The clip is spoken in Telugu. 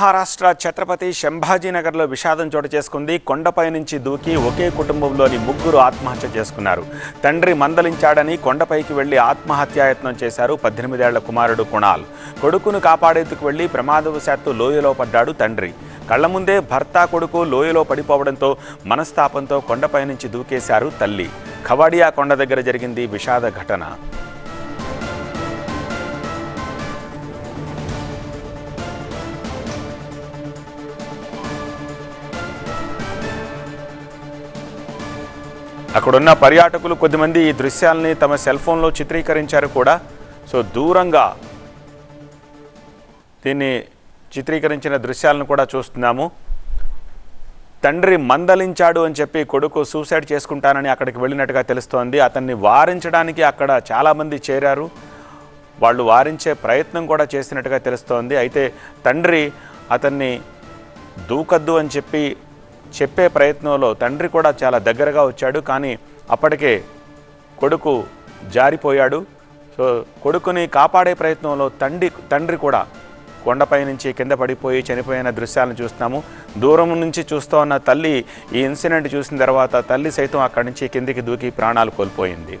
మహారాష్ట్ర ఛత్రపతి సంభాజీనగర్లో విషాదం చోటు చేసుకుంది. కొండపై నుంచి దూకి ఒకే కుటుంబంలోని ముగ్గురు ఆత్మహత్య చేసుకున్నారు. తండ్రి మందలించాడని కొండపైకి వెళ్లి ఆత్మహత్యాయత్నం చేశారు 18 ఏళ్ల కుమారుడు కుణాల్. కొడుకును కాపాడేందుకు వెళ్లి ప్రమాదవశాత్తు లోయలో పడ్డాడు తండ్రి. కళ్ల ముందే భర్త కొడుకు లోయలో పడిపోవడంతో మనస్తాపంతో కొండపై నుంచి దూకేశారు తల్లి. ఖవాడియా కొండ దగ్గర జరిగింది విషాద ఘటన. అక్కడున్న పర్యాటకులు కొద్దిమంది ఈ దృశ్యాలని తమ సెల్ ఫోన్లో చిత్రీకరించారు కూడా. సో దూరంగా దీన్ని చిత్రీకరించిన దృశ్యాలను కూడా చూస్తున్నాము. తండ్రి మందలించాడు అని చెప్పి కొడుకు సూసైడ్ చేసుకుంటానని అక్కడికి వెళ్ళినట్టుగా తెలుస్తోంది. అతన్ని వారించడానికి అక్కడ చాలామంది చేరారు. వాళ్ళు వారించే ప్రయత్నం కూడా చేసినట్టుగా తెలుస్తోంది. అయితే తండ్రి అతన్ని దూకద్దు అని చెప్పే ప్రయత్నంలో తండ్రి కూడా చాలా దగ్గరగా వచ్చాడు. కానీ అప్పటికే కొడుకు జారిపోయాడు. సో కొడుకుని కాపాడే ప్రయత్నంలో తండ్రి కూడా కొండపై నుంచి కింద పడిపోయి చనిపోయిన దృశ్యాలను చూస్తున్నాము. దూరం నుంచి చూస్తూ ఉన్న తల్లి ఈ ఇన్సిడెంట్ చూసిన తర్వాత తల్లి సైతం అక్కడి నుంచి కిందికి దూకి ప్రాణాలు కోల్పోయింది.